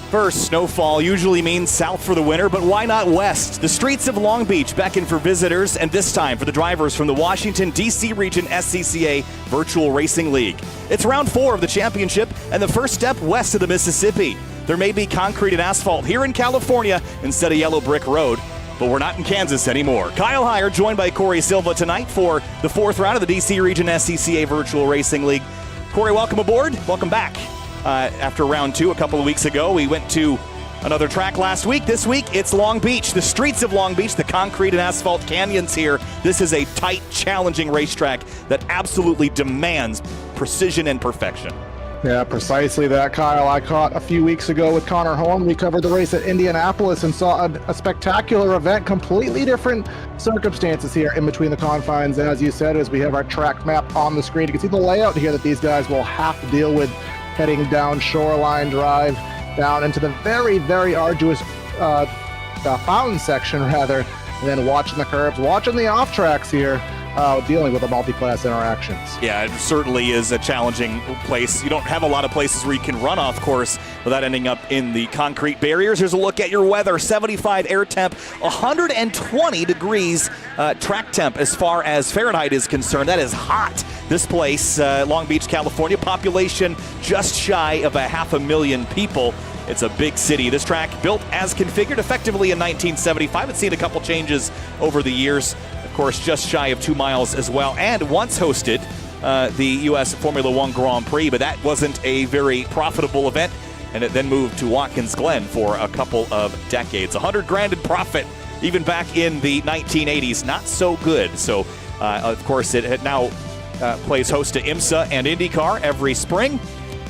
First, snowfall usually means south for the winter, but why not west? The streets of Long Beach beckon for visitors, and this time for the drivers from the Washington, D.C. region SCCA Virtual Racing League. It's round 4 of the championship and the first step west of the Mississippi. There may be concrete and asphalt here in California instead of yellow brick road, but we're not in Kansas anymore. Kyle Heyer joined by Corey Silva tonight for the 4th round of the D.C. region SCCA Virtual Racing League. Corey, welcome aboard. Welcome back. After round 2 a couple of weeks ago, we went to another track last week. This week, it's Long Beach, the streets of Long Beach, the concrete and asphalt canyons here. This is a tight, challenging racetrack that absolutely demands precision and perfection. Yeah, precisely that, Kyle. I caught a few weeks ago with Connor Holm. We covered the race at Indianapolis and saw a spectacular event, completely different circumstances here in between the confines, as you said, as we have our track map on the screen. You can see the layout here that these guys will have to deal with heading down Shoreline Drive, down into the very, very arduous fountain section, rather, and then watching the curbs, watching the off tracks here, dealing with the multi-class interactions. Yeah, it certainly is a challenging place. You don't have a lot of places where you can run off course without ending up in the concrete barriers. Here's a look at your weather. 75 air temp, 120 degrees track temp as far as Fahrenheit is concerned. That is hot. This place, Long Beach, California, population just shy of 500,000 people. It's a big city. This track built as configured effectively in 1975. It's seen a couple changes over the years. Of course, just shy of 2 miles as well, and once hosted the U.S. Formula One Grand Prix, but that wasn't a very profitable event, and it then moved to Watkins Glen for a couple of decades. $100,000 in profit, even back in the 1980s. Not so good. So, of course, it now plays host to IMSA and IndyCar every spring.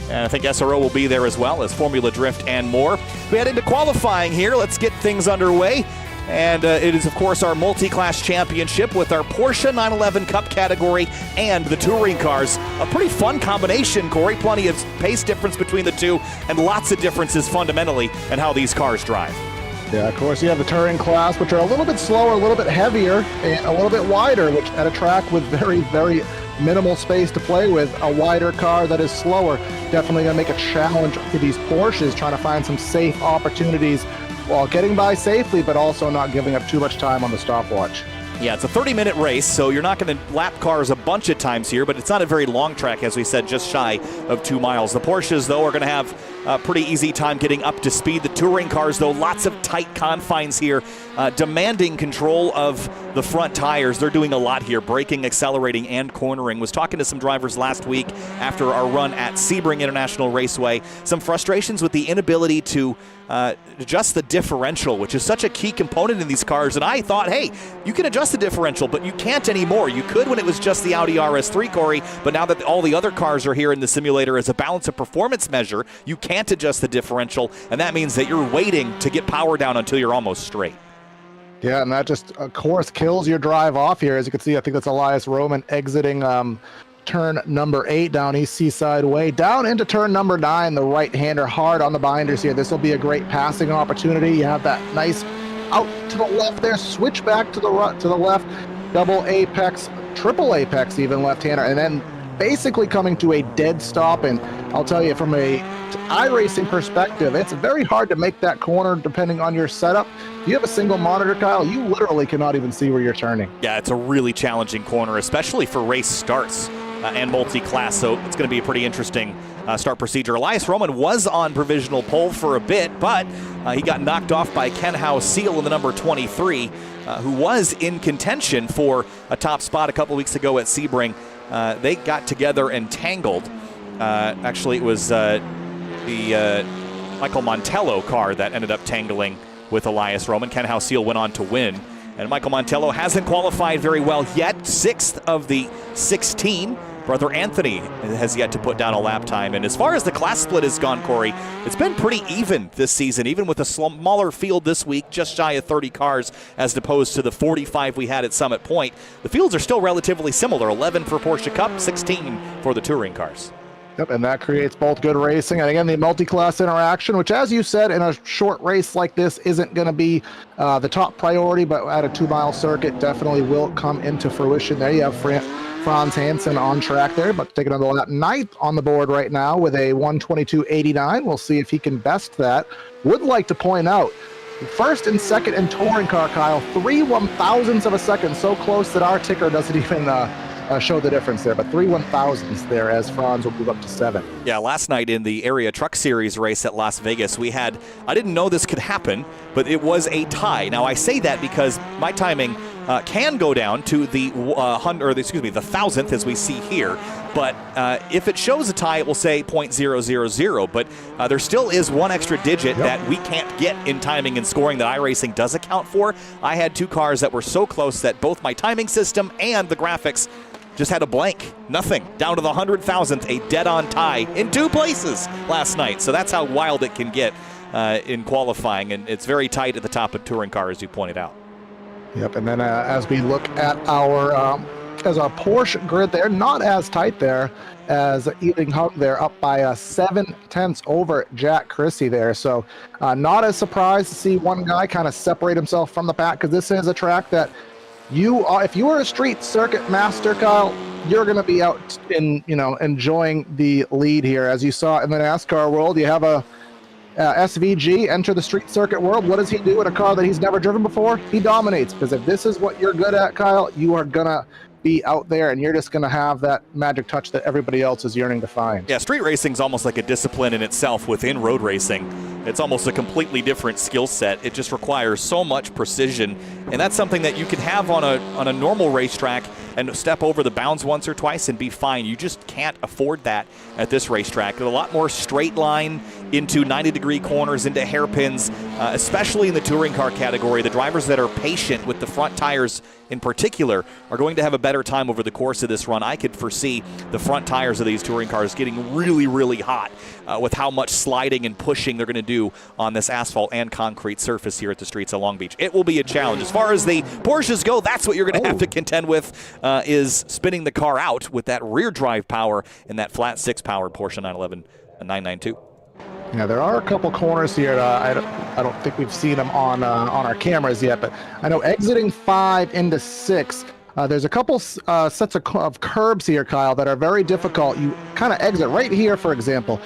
And I think SRO will be there as well as Formula Drift and more. We head into qualifying here. Let's get things underway. And it is, of course, our multi-class championship with our Porsche 911 Cup category and the touring cars. A pretty fun combination, Corey. Plenty of pace difference between the two and lots of differences fundamentally in how these cars drive. Yeah, of course, you have the touring class, which are a little bit slower, a little bit heavier, and a little bit wider, which at a track with very, very minimal space to play with, a wider car that is slower. Definitely going to make a challenge to these Porsches, trying to find some safe opportunities while getting by safely, but also not giving up too much time on the stopwatch. Yeah, it's a 30-minute race, so you're not going to lap cars a bunch of times here, but it's not a very long track, as we said, just shy of 2 miles. The Porsches, though, are going to have a pretty easy time getting up to speed. The touring cars, though, lots of tight confines here, demanding control of the front tires. They're doing a lot here, braking, accelerating, and cornering. Was talking to some drivers last week after our run at Sebring International Raceway. Some frustrations with the inability to adjust the differential, which is such a key component in these cars. And I thought, hey, you can adjust the differential, but you can't anymore. You could when it was just the Audi RS3, Corey, but now that all the other cars are here in the simulator as a balance of performance measure, you can't adjust the differential, and that means that you're waiting to get power down until you're almost straight. Yeah, and that just, of course, kills your drive off here. As you can see, I think that's Elias Roman exiting turn number 8 down East Seaside Way, down into turn number 9, the right-hander hard on the binders here. This will be a great passing opportunity. You have that nice out to the left there, switch back to the left, double apex, triple apex even left-hander, and then basically coming to a dead stop. And I'll tell you, from a iRacing perspective, it's very hard to make that corner depending on your setup. If you have a single monitor, Kyle, you literally cannot even see where you're turning. Yeah, it's a really challenging corner, especially for race starts and multi-class, so it's going to be a pretty interesting start procedure. Elias Roman was on provisional pole for a bit, but he got knocked off by Ken Howe-Seal in the number 23, who was in contention for a top spot a couple weeks ago at Sebring. They got together and tangled. Actually, it was the Michael Montello car that ended up tangling with Elias Roman. Ken Howe-Seal went on to win. And Michael Montello hasn't qualified very well yet. 6th of the 16. brother Anthony has yet to put down a lap time. And as far as the class split has gone, Corey, it's been pretty even this season, even with a smaller field this week, just shy of 30 cars as opposed to the 45 we had at Summit Point. The fields are still relatively similar, 11 for Porsche Cup, 16 for the touring cars. Yep, and that creates both good racing and, again, the multi-class interaction, which, as you said, in a short race like this isn't going to be the top priority, but at a 2-mile circuit definitely will come into fruition there. You have Franz Hansen on track there, but taking another lap, 9th on the board right now with a 1:22.89. We'll see if he can best that. Would like to point out, first and second in touring car, Kyle, 3/1000ths of a second, so close that our ticker doesn't even show the difference there, but 3/1000ths there as Franz will move up to 7. Yeah, last night in the Area Truck Series race at Las Vegas, we had, I didn't know this could happen, but it was a tie. Now I say that because my timing can go down to the the 1,000th as we see here, but if it shows a tie, it will say .000, but there still is one extra digit that we can't get in timing and scoring that iRacing does account for. I had 2 cars that were so close that both my timing system and the graphics just had a blank, nothing, down to the 100,000th, a dead-on tie in 2 places last night. So that's how wild it can get in qualifying, and it's very tight at the top of touring car, as you pointed out. Yep, and then as we look at our Porsche grid there, not as tight there as Ealing Hug there, up by 7/10 over Jack Chrissy there. So not as surprised to see one guy kind of separate himself from the pack, because this is a track that if you are a street circuit master, Kyle, you're going to be out in, enjoying the lead here. As you saw in the NASCAR world, you have a SVG enter the street circuit world. What does he do in a car that he's never driven before? He dominates, because if this is what you're good at, Kyle, you are going to be out there and you're just going to have that magic touch that everybody else is yearning to find. Yeah, street racing is almost like a discipline in itself within road racing. It's almost a completely different skill set. It just requires so much precision, and that's something that you can have on a normal racetrack and step over the bounds once or twice and be fine. You just can't afford that at this racetrack. There's a lot more straight line into 90-degree corners, into hairpins, especially in the touring car category. The drivers that are patient with the front tires in particular are going to have a better time over the course of this run. I could foresee the front tires of these touring cars getting really, really hot with how much sliding and pushing they're going to do on this asphalt and concrete surface here at the streets of Long Beach. It will be a challenge. As far as the Porsches go, that's what you're going to have to contend with, is spinning the car out with that rear drive power in that flat 6-powered Porsche 911 and 992. Yeah, there are a couple corners here. I don't think we've seen them on our cameras yet, but I know exiting 5 into 6, there's a couple sets of curbs here, Kyle, that are very difficult. You kind of exit right here, for example.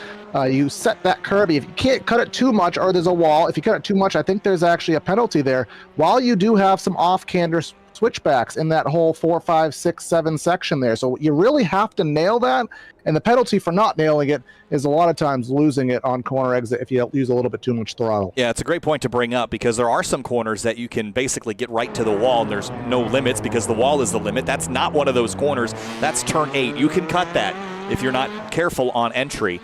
You set that curb. If you can't cut it too much, or there's a wall. If you cut it too much, I think there's actually a penalty there. While you do have some off-canter switchbacks in that whole 4, 5, 6, 7 section there. So you really have to nail that. And the penalty for not nailing it is a lot of times losing it on corner exit if you use a little bit too much throttle. Yeah, it's a great point to bring up, because there are some corners that you can basically get right to the wall and there's no limits because the wall is the limit. That's not one of those corners. That's turn 8. You can cut that if you're not careful on entry.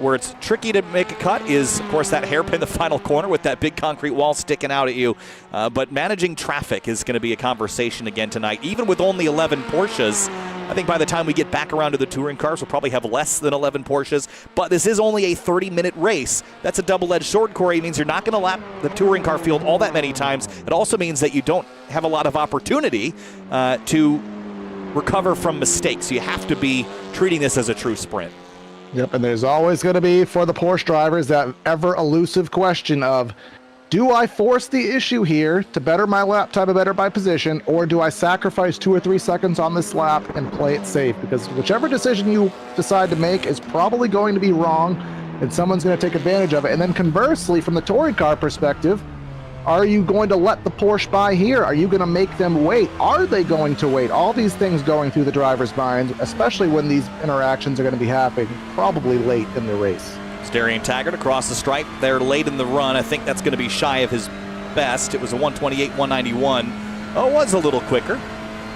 Where it's tricky to make a cut is, of course, that hairpin, the final corner with that big concrete wall sticking out at you. But managing traffic is going to be a conversation again tonight. Even with only 11 Porsches, I think by the time we get back around to the touring cars, we'll probably have less than 11 Porsches. But this is only a 30-minute race. That's a double-edged sword, Corey. It means you're not going to lap the touring car field all that many times. It also means that you don't have a lot of opportunity to recover from mistakes. You have to be treating this as a true sprint. Yep, and there's always going to be, for the Porsche drivers, that ever-elusive question of, do I force the issue here to better my lap time and better my position, or do I sacrifice 2 or 3 seconds on this lap and play it safe? Because whichever decision you decide to make is probably going to be wrong, and someone's going to take advantage of it. And then conversely, from the touring car perspective, are you going to let the Porsche by here? Are you going to make them wait? Are they going to wait? All these things going through the driver's minds, especially when these interactions are going to be happening probably late in the race. Darian Taggart across the stripe there late in the run. I think that's going to be shy of his best. It was a 128, 191. Oh, it was a little quicker,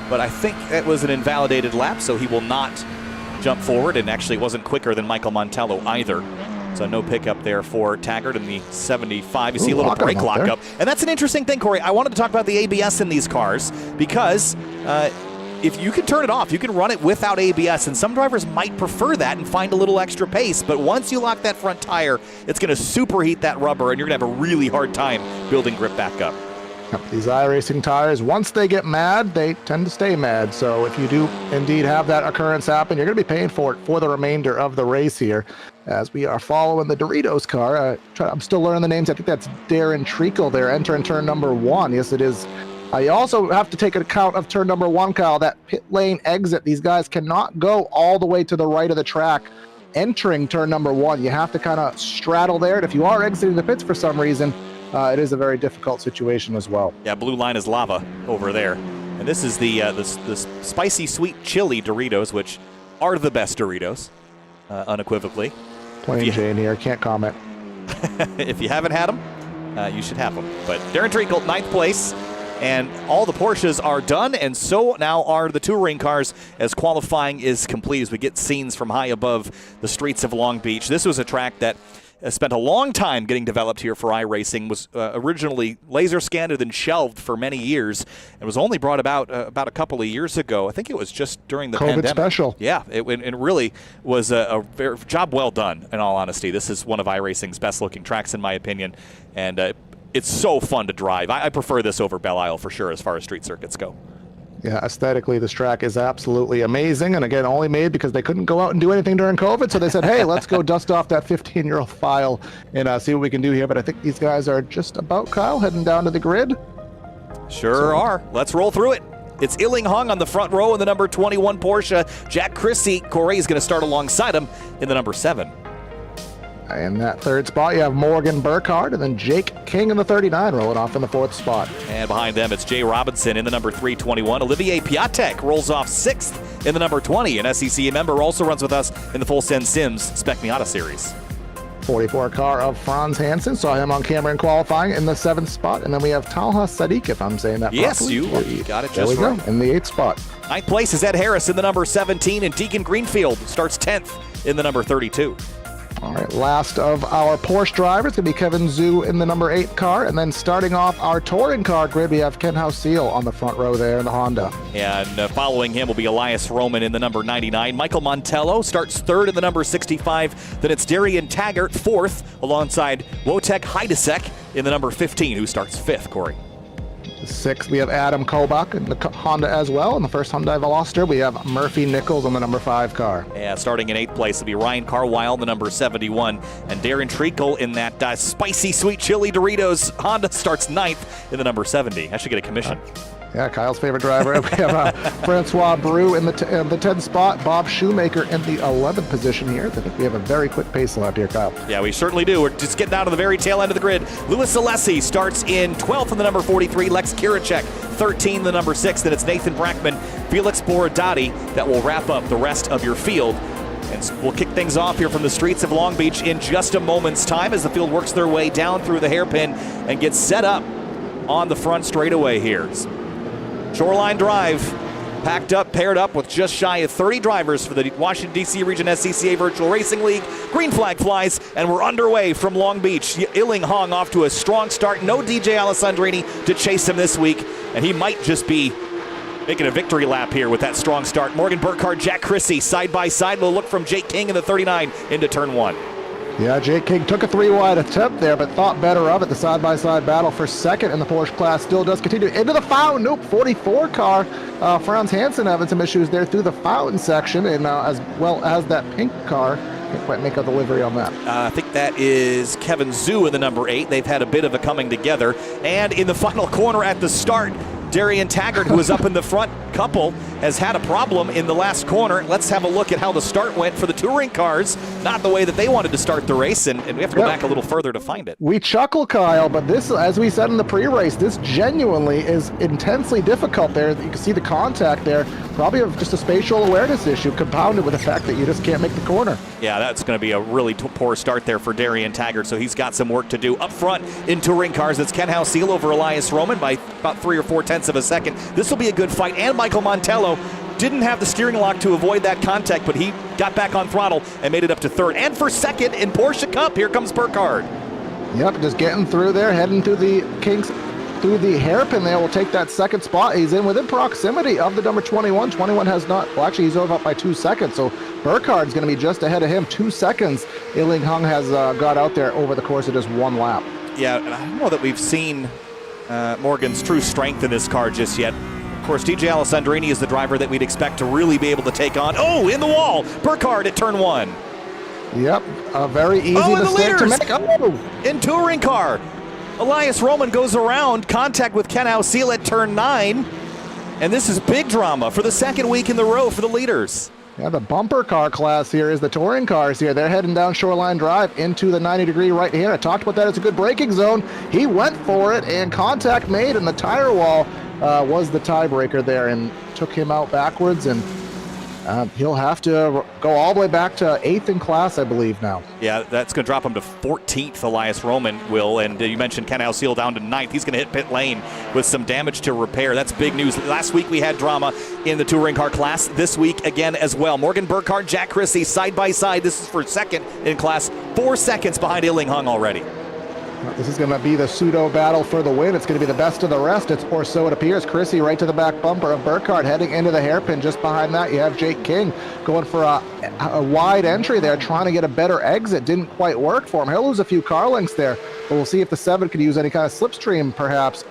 but I think it was an invalidated lap, so he will not jump forward, and actually it wasn't quicker than Michael Montello either. So no pickup there for Taggart in the 75. You see a little brake lockup. And that's an interesting thing, Corey. I wanted to talk about the ABS in these cars because if you can turn it off, you can run it without ABS, and some drivers might prefer that and find a little extra pace. But once you lock that front tire, it's going to superheat that rubber, and you're going to have a really hard time building grip back up. These iRacing tires, once they get mad, they tend to stay mad. So if you do indeed have that occurrence happen, you're going to be paying for it for the remainder of the race here. As we are following the Doritos car, I'm still learning the names. I think that's Darren Treacle there, entering turn number 1. Yes, it is. You also have to take account of turn number 1, Kyle, that pit lane exit. These guys cannot go all the way to the right of the track entering turn number 1. You have to kind of straddle there. And if you are exiting the pits for some reason, it is a very difficult situation as well. Yeah, blue line is lava over there. And this is the spicy sweet chili Doritos, which are the best Doritos, unequivocally. Plain Jane here, can't comment. If you haven't had them, you should have them. But Darren Treacle, 9th place. And all the Porsches are done, and so now are the touring cars as qualifying is complete as we get scenes from high above the streets of Long Beach. This was a track that spent a long time getting developed here for iRacing, was originally laser scanned and shelved for many years, and was only brought about a couple of years ago. I think it was just during the COVID pandemic. special. Yeah, it really was a very job well done, in all honesty. This is one of iRacing's best-looking tracks, in my opinion, and it's so fun to drive. I prefer this over Belle Isle for sure as far as street circuits go. Yeah, aesthetically, this track is absolutely amazing. And again, only made because they couldn't go out and do anything during COVID. So they said, hey, let's go dust off that 15-year-old file and see what we can do here. But I think these guys are just about, Kyle, heading down to the grid. Sure are. Let's roll through it. It's Illing Hung on the front row in the number 21 Porsche. Jack Chrissy, Corey is going to start alongside him in the number 7. In that 3rd spot, you have Morgan Burkhardt, and then Jake King in the 39 rolling off in the 4th spot. And behind them, it's Jay Robinson in the number 321. Olivier Piatek rolls off 6th in the number 20. An SCCA member also runs with us in the Full Send Sims Spec Miata series. 44 car of Franz Hansen, saw him on camera in qualifying in the 7th spot. And then we have Talha Sadiq, if I'm saying that properly. Yes, you got it just right. There we go, in the 8th spot. 9th place is Ed Harris in the number 17, and Deacon Greenfield starts 10th in the number 32. All right, last of our Porsche drivers going to be Kevin Zhu in the number 8 car. And then starting off our touring car grid, we have Ken Hauseal on the front row there in the Honda. And following him will be Elias Roman in the number 99. Michael Montello starts 3rd in the number 65. Then it's Darian Taggart 4th alongside Wojtek Heidesek in the number 15, who starts 5th, Corey. 6th, we have Adam Kobach in the Honda as well. In the first Hyundai Veloster, we have Murphy Nichols on the number 5 car. Yeah, starting in 8th place will be Ryan Carwile, the number 71. And Darren Treacle in that spicy sweet chili Doritos Honda starts 9th in the number 70. I should get a commission. Yeah, Kyle's favorite driver. We have Francois Brou in the 10th spot. Bob Shoemaker in the 11th position here. I think we have a very quick pace lap here, Kyle. Yeah, we certainly do. We're just getting down to the very tail end of the grid. Louis Alessi starts in 12th in the number 43. Lex Kiricek, 13 the number 6. Then it's Nathan Brackman, Felix Borodati that will wrap up the rest of your field. And we'll kick things off here from the streets of Long Beach in just a moment's time as the field works their way down through the hairpin and gets set up on the front straightaway here. Shoreline Drive, packed up, paired up with just shy of 30 drivers for the Washington, D.C. Region SCCA Virtual Racing League. Green flag flies, and we're underway from Long Beach. Illing Hung off to a strong start. No DJ Alessandrini to chase him this week, and he might just be making a victory lap here with that strong start. Morgan Burkhardt, Jack Chrissy, side by side. We'll look from Jake King in the 39 into turn 1. Yeah, Jake King took a 3-wide attempt there, but thought better of it. The side-by-side battle for second in the Porsche class still does continue. Into the fountain, nope, 44 car. Franz Hansen having some issues there through the fountain section, and as well as that pink car. Can't quite make out the livery on that. I think that is Kevin Zhu in the number 8. They've had a bit of a coming together. And in the final corner at the start, Darian Taggart, who was up in the front couple, has had a problem in the last corner. Let's have a look at how the start went for the touring cars. Not the way that they wanted to start the race, and we have to go back a little further to find it. We chuckle, Kyle, but this, as we said in the pre-race, this genuinely is intensely difficult there. You can see the contact there. Probably just a spatial awareness issue compounded with the fact that you just can't make the corner. Yeah, that's going to be a really poor start there for Darian Taggart, so he's got some work to do. Up front in touring cars, it's Ken Hauseal over Elias Roman by about 3 or 4 tenths of a second. This will be a good fight, and Michael Montello didn't have the steering lock to avoid that contact, but he got back on throttle and made it up to 3rd. And for 2nd in Porsche Cup, here comes Burkhardt. Yep, just getting through there, heading to the Kinks through the hairpin there will take that second spot. He's in within proximity of the number 21. 21 has not, well, actually he's over up by 2 seconds, so Burkhard's going to be just ahead of him. 2 seconds Iling Hung has got out there over the course of just one lap. Yeah, and I don't know that we've seen Morgan's true strength in this car just yet. Of course, DJ Alessandrini is the driver that we'd expect to really be able to take on. Oh, in the wall! Burkhard at turn 1. Yep, a very easy mistake to make. Oh. In touring car. Elias Roman goes around, contact with Ken Ausil at turn 9. And this is big drama for the second week in the row for the leaders. Yeah, the bumper car class here is the touring cars here. They're heading down Shoreline Drive into the 90-degree right here. I talked about that as a good braking zone. He went for it, and contact made, and the tire wall was the tiebreaker there and took him out backwards, and he'll have to go all the way back to 8th in class, I believe, now. Yeah, that's going to drop him to 14th, Elias Roman will. And you mentioned Ken Ausil down to 9th. He's going to hit pit lane with some damage to repair. That's big news. Last week we had drama in the touring car class. This week again as well. Morgan Burkhard, Jack Chrissy side by side. This is for second in class. 4 seconds behind Iling Hung already. This is going to be the pseudo battle for the win. It's going to be the best of the rest, or so it appears. Chrissy right to the back bumper of Burkhard, heading into the hairpin. Just behind that, you have Jake King going for a wide entry there, trying to get a better exit. Didn't quite work for him. He'll lose a few car lengths there, but we'll see if the 7 could use any kind of slipstream, perhaps,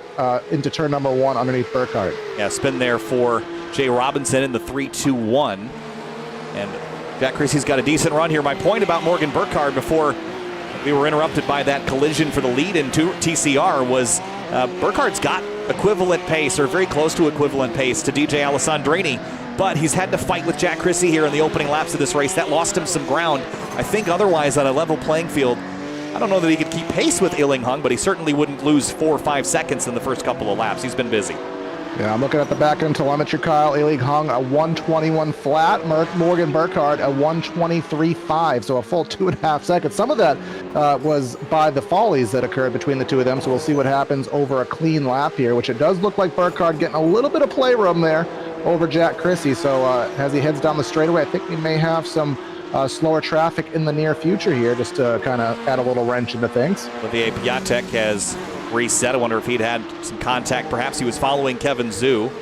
into turn number 1 underneath Burkhard. Yeah, spin there for Jay Robinson in the 3-2-1. And Jack Chrissy's got a decent run here. My point about Morgan Burkhard before we were interrupted by that collision for the lead into TCR was Burkhard's got equivalent pace, or very close to equivalent pace, to DJ Alessandrini, but he's had to fight with Jack Chrissy here in the opening laps of this race. That lost him some ground. I think otherwise on a level playing field, I don't know that he could keep pace with Iling Hung, but he certainly wouldn't lose 4 or 5 seconds in the first couple of laps. He's been busy. Yeah, I'm looking at the back end telemetry, Kyle. Iling Hung a 121 flat, Morgan Burkhard a 123.5, so a full 2.5 seconds. Some of that was by the follies that occurred between the two of them, so we'll see what happens over a clean lap here, which it does look like Burkhard getting a little bit of playroom there over Jack Chrissy. So as he heads down the straightaway, I think we may have some slower traffic in the near future here, just to kind of add a little wrench into things. Olivier Piatek has reset. I wonder if he'd had some contact. Perhaps he was following Kevin Zhu,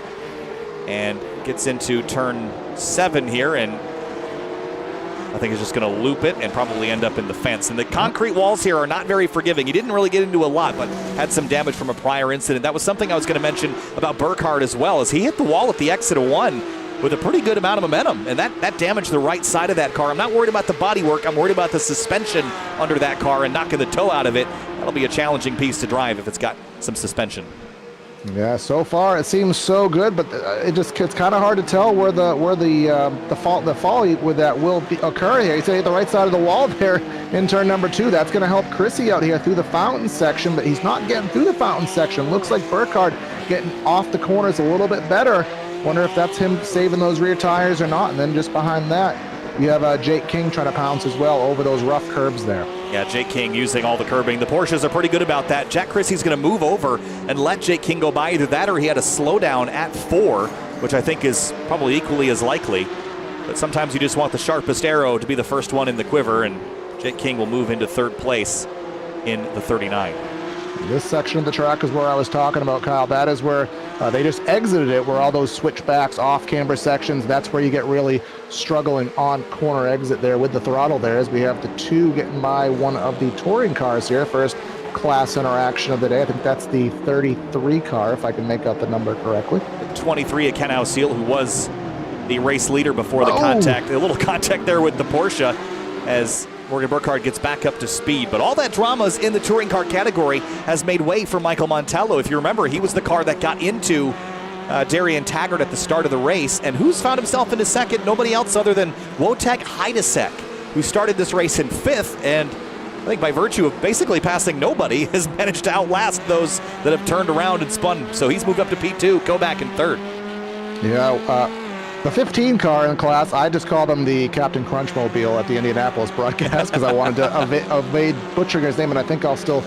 and gets into turn 7 here, and I think he's just going to loop it and probably end up in the fence. And the concrete walls here are not very forgiving. He didn't really get into a lot, but had some damage from a prior incident. That was something I was going to mention about Burkhard as well, as he hit the wall at the exit of 1 with a pretty good amount of momentum, and that damaged the right side of that car. I'm not worried about the bodywork. I'm worried about the suspension under that car and knocking the toe out of it. That'll be a challenging piece to drive if it's got some suspension. Yeah, so far it seems so good, but it's kind of hard to tell where the folly with that will occur here. He's at the right side of the wall there in turn number 2. That's going to help Chrissy out here through the fountain section, but he's not getting through the fountain section. Looks like Burkhard getting off the corners a little bit better. Wonder if that's him saving those rear tires or not. And then just behind that, you have Jake King trying to pounce as well over those rough curbs there. Yeah, Jake King using all the curbing. The Porsches are pretty good about that. Jack Chrissy's going to move over and let Jake King go by. Either that or he had a slowdown at 4, which I think is probably equally as likely. But sometimes you just want the sharpest arrow to be the first one in the quiver, and Jake King will move into 3rd place in the 39. This section of the track is where I was talking about, Kyle. That is where they just exited it, where all those switchbacks, off-camber sections, that's where you get really struggling on corner exit there with the throttle there, as we have the 2 getting by one of the touring cars here. First class interaction of the day. I think that's the 33 car, if I can make out the number correctly. 23 at Ken Ausil, who was the race leader before the contact. A little contact there with the Porsche as Morgan Burkhard gets back up to speed. But all that drama's in the touring car category has made way for Michael Montello. If you remember, he was the car that got into Darian Taggart at the start of the race. And who's found himself into second? Nobody else other than Wojtek Heidesek, who started this race in 5th, and I think by virtue of basically passing nobody, has managed to outlast those that have turned around and spun. So he's moved up to P2, go back in 3rd. Yeah, the 15 car in class, I just called him the Captain Crunchmobile at the Indianapolis broadcast because I wanted to evade butchering his name, and I think I'll still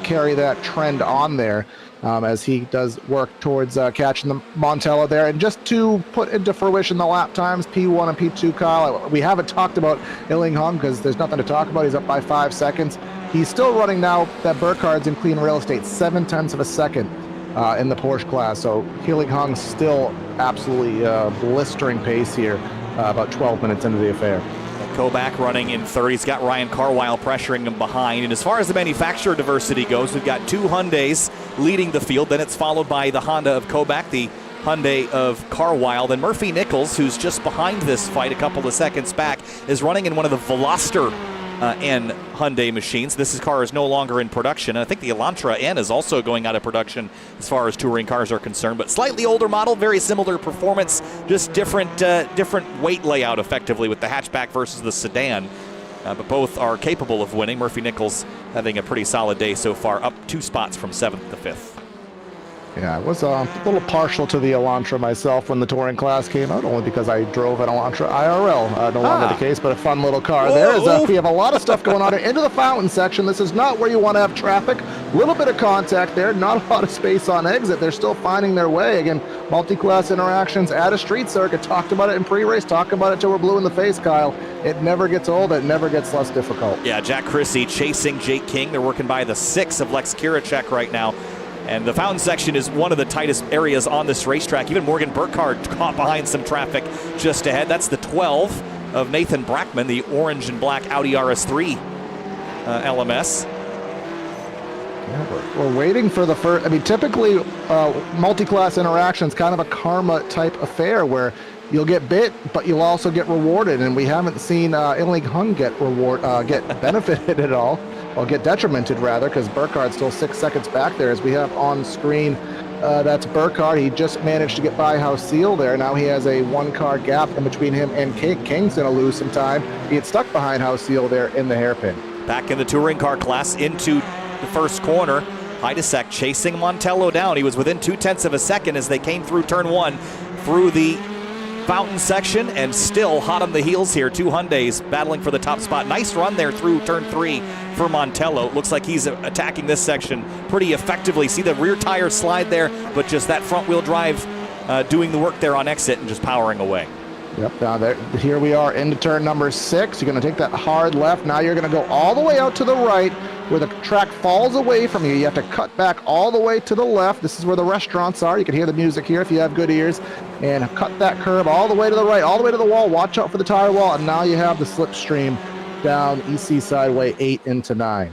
carry that trend on there as he does work towards catching the Montello there. And just to put into fruition the lap times, P1 and P2, Kyle, we haven't talked about Iling Hung because there's nothing to talk about. He's up by 5 seconds. He's still running now that Burkhard's in clean real estate, 0.7 of a second in the Porsche class. So Healing Hung still absolutely blistering pace here, about 12 minutes into the affair. Kobach running in third. He's got Ryan Carwile pressuring him behind. And as far as the manufacturer diversity goes, we've got 2 Hyundais leading the field. Then it's followed by the Honda of Kobach, the Hyundai of Carwile. Then Murphy Nichols, who's just behind this fight a couple of seconds back, is running in one of the Veloster N Hyundai machines. This car is no longer in production. And I think the Elantra N is also going out of production as far as touring cars are concerned. But slightly older model, very similar performance, just different weight layout effectively with the hatchback versus the sedan. But both are capable of winning. Murphy Nichols having a pretty solid day so far, up 2 spots from 7th to 5th. Yeah, I was a little partial to the Elantra myself when the touring class came out, only because I drove an Elantra IRL. No longer the case, but a fun little car. We have a lot of stuff going on here. Into the fountain section. This is not where you want to have traffic. A little bit of contact there, not a lot of space on exit. They're still finding their way. Again, multi-class interactions at a street circuit. Talked about it in pre-race, talk about it till we're blue in the face, Kyle. It never gets old, it never gets less difficult. Yeah, Jack Chrissy chasing Jake King. They're working by the 6 of Lex Kiricek right now. And the fountain section is one of the tightest areas on this racetrack. Even Morgan Burkhardt caught behind some traffic just ahead. That's the 12 of Nathan Brackman, the orange and black Audi RS3 LMS. Yeah, we're waiting for the first. I mean, typically, multi-class interactions kind of a karma type affair where you'll get bit, but you'll also get rewarded. And we haven't seen Illing Hung get benefited at all. Or get detrimented rather, because Burkhardt's still 6 seconds back there. As we have on screen, that's Burkhardt. He just managed to get by House Seal there. Now he has a 1-car gap in between him and King. King's going to lose some time. He gets stuck behind House Seal there in the hairpin. Back in the touring car class into the first corner. Heidesek chasing Montello down. He was within 0.2 of a second as they came through turn 1 through the fountain section, and still hot on the heels here. 2 Hyundais battling for the top spot. Nice run there through turn 3 for Montello. Looks like he's attacking this section pretty effectively. See the rear tire slide there, but just that front wheel drive doing the work there on exit and just powering away. Yep, now here we are into turn number 6. You're going to take that hard left. Now you're going to go all the way out to the right where the track falls away from you. You have to cut back all the way to the left. This is where the restaurants are. You can hear the music here if you have good ears. And cut that curve all the way to the right, all the way to the wall. Watch out for the tire wall. And now you have the slipstream down EC Sideway 8 into 9.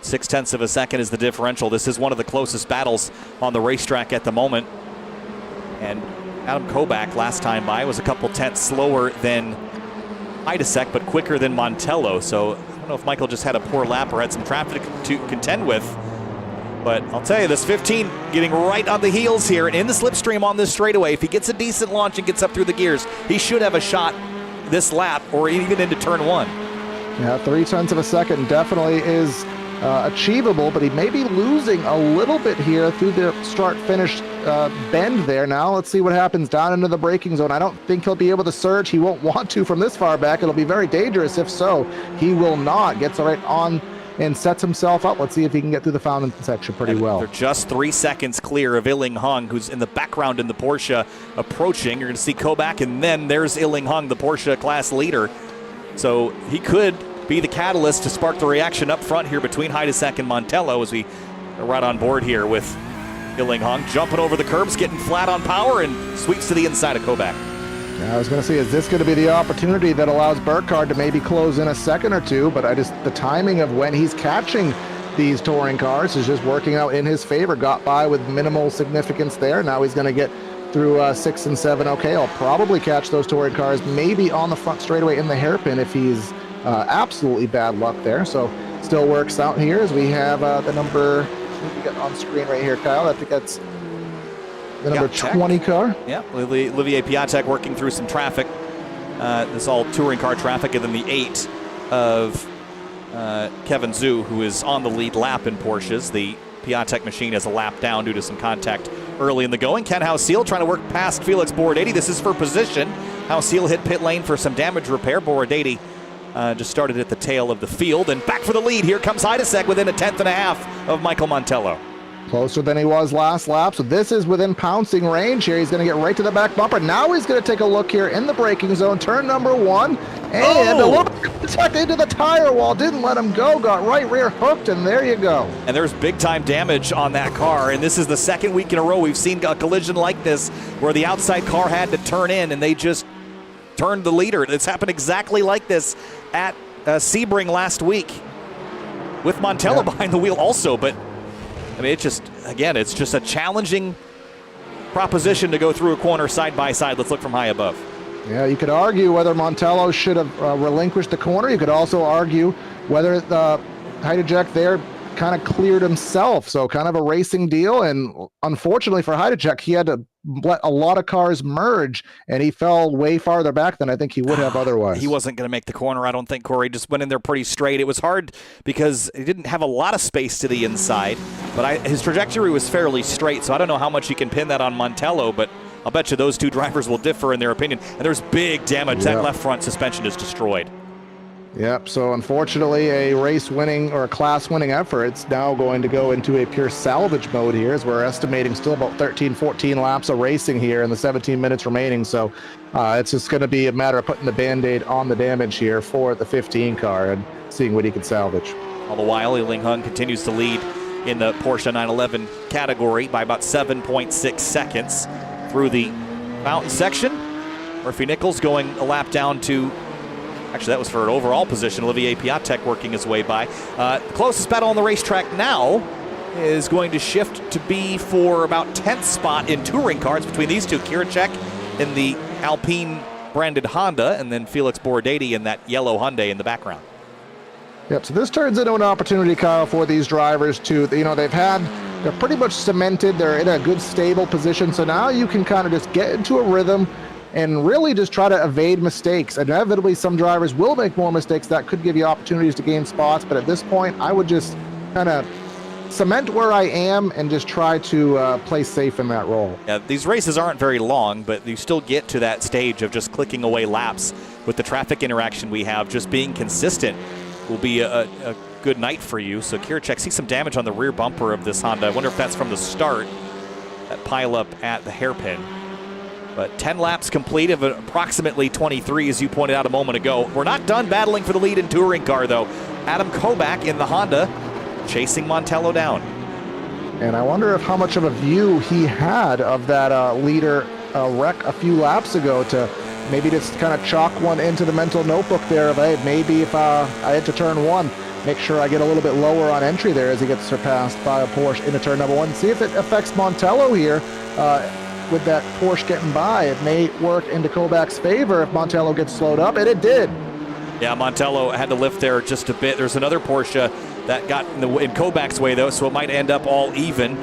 0.6 of a second is the differential. This is one of the closest battles on the racetrack at the moment. And Adam Kobach last time by was a couple tenths slower than Heidesek, but quicker than Montello. So I don't know if Michael just had a poor lap or had some traffic to contend with. But I'll tell you, this 15 getting right on the heels here and in the slipstream on this straightaway. If he gets a decent launch and gets up through the gears, he should have a shot this lap or even into turn 1. Yeah, 0.3 of a second definitely is achievable, but he may be losing a little bit here through the start-finish bend there. Now let's see what happens down into the braking zone. I don't think he'll be able to surge. He won't want to from this far back. It'll be very dangerous if so. He will not. Gets right on and sets himself up. Let's see if he can get through the fountain section pretty well. They're just 3 seconds clear of Illing Hung, who's in the background in the Porsche approaching. You're going to see Kobach, and then there's Illing Hung, the Porsche class leader. So he could be the catalyst to spark the reaction up front here between Heidesek and Montello as we are right on board here with Illing Hung jumping over the curbs, getting flat on power, and sweeps to the inside of Kobach. I was going to say, is this going to be the opportunity that allows Burkhardt to maybe close in a second or two? But the timing of when he's catching these touring cars is just working out in his favor. Got by with minimal significance there. Now he's going to get through 6 and 7. Okay, I'll probably catch those touring cars maybe on the front straightaway in the hairpin if he's absolutely bad luck there. So still works out here as we have the number we got on screen right here, Kyle. I think that's the number 20 car. Yeah, Olivier Piatek working through some traffic. This is all touring car traffic, and then the 8 of Kevin Zhu, who is on the lead lap in Porsches. The Piatek machine has a lap down due to some contact early in the going. Ken House-Seal trying to work past Felix Borodady. This is for position. House-Seal hit pit lane for some damage repair. Borodady just started at the tail of the field, and back for the lead. Here comes Heidesek within 1/10.5 of Michael Montello. Closer than he was last lap, so this is within pouncing range here. He's going to get right to the back bumper. Now he's going to take a look here in the braking zone, turn number 1, and a little bit of contact into the tire wall. Didn't let him go, got right rear hooked, and there you go. And there's big-time damage on that car, and this is the second week in a row we've seen a collision like this where the outside car had to turn in, and they just turned the leader. It's happened exactly like this at Sebring last week with Montello behind the wheel also, but I mean, it's just a challenging proposition to go through a corner side by side. Let's look from high above. Yeah, you could argue whether Montello should have relinquished the corner. You could also argue whether the Heidejek there kind of cleared himself. So kind of a racing deal. And unfortunately for Heidejek, he had to let a lot of cars merge, and he fell way farther back than I think he would have otherwise. He wasn't going to make the corner, I don't think, Corey. Just went in there pretty straight. It was hard because he didn't have a lot of space to the inside, but his trajectory was fairly straight, so I don't know how much you can pin that on Montello, but I'll bet you those two drivers will differ in their opinion. And there's big damage. That left front suspension is destroyed. Yep, so unfortunately a race-winning or a class-winning effort. It's now going to go into a pure salvage mode here, as we're estimating still about 13, 14 laps of racing here in the 17 minutes remaining. So it's just going to be a matter of putting the Band-Aid on the damage here for the 15 car and seeing what he can salvage. All the while, Ling Hung continues to lead in the Porsche 911 category by about 7.6 seconds through the mountain section. Murphy Nichols going a lap down to, actually that was for an overall position, Olivier Piatek working his way by. The closest battle on the racetrack now is going to shift to be for about 10th spot in touring cars between these two, Kiricek in the Alpine branded Honda, and then Felix Bourdais in that yellow Hyundai in the background. Yep, so this turns into an opportunity, Kyle, for these drivers to, they're pretty much cemented. They're in a good, stable position. So now you can kind of just get into a rhythm and really just try to evade mistakes. Inevitably, some drivers will make more mistakes. That could give you opportunities to gain spots. But at this point, I would just kind of cement where I am and just try to play safe in that role. Yeah, these races aren't very long, but you still get to that stage of just clicking away laps with the traffic interaction we have. Just being consistent will be a good night for you. So Kiricek sees some damage on the rear bumper of this Honda. I wonder if that's from the start, that pile up at the hairpin. But 10 laps complete of approximately 23, as you pointed out a moment ago. We're not done battling for the lead in touring car, though. Adam Kobach in the Honda chasing Montello down. And I wonder if how much of a view he had of that leader wreck a few laps ago to maybe just kind of chalk one into the mental notebook there of, hey, maybe if I had to turn one, make sure I get a little bit lower on entry there as he gets surpassed by a Porsche into turn number 1. See if it affects Montello here. With that Porsche getting by, it may work into Kobach's favor if Montello gets slowed up, and it did. Yeah, Montello had to lift there just a bit. There's another Porsche that got in Kobach's way, though, so it might end up all even.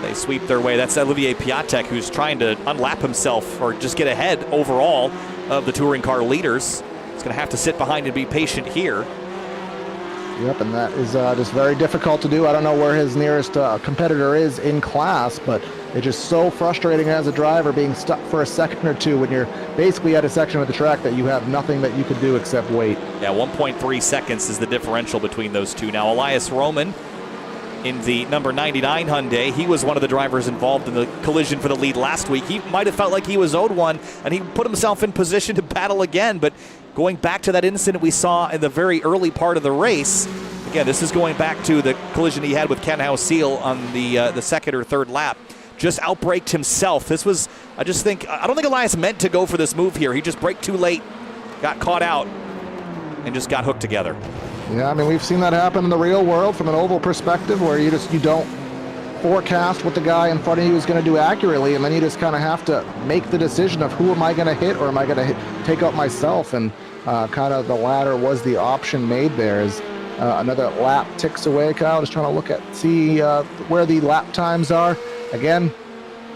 They sweep their way. That's Olivier Piatek, who's trying to unlap himself or just get ahead overall of the touring car leaders. He's going to have to sit behind and be patient here. Yep, and that is just very difficult to do. I don't know where his nearest competitor is in class, but it's just so frustrating as a driver being stuck for a second or two when you're basically at a section of the track that you have nothing that you can do except wait. Yeah, 1.3 seconds is the differential between those two. Now, Elias Roman in the number 99 Hyundai, he was one of the drivers involved in the collision for the lead last week. He might have felt like he was owed one, and he put himself in position to battle again, but going back to that incident we saw in the very early part of the race, again, this is going back to the collision he had with Ken House-Seal on the second or third lap. Just outbraked himself. This was, I don't think Elias meant to go for this move here. He just braked too late, got caught out, and just got hooked together. Yeah, I mean, we've seen that happen in the real world from an oval perspective where you don't forecast what the guy in front of you is going to do accurately, and then you just kind of have to make the decision of who am I going to hit, or am I going to take out myself, and kind of the latter was the option made there. As another lap ticks away, Kyle, just trying to see where the lap times are. Again,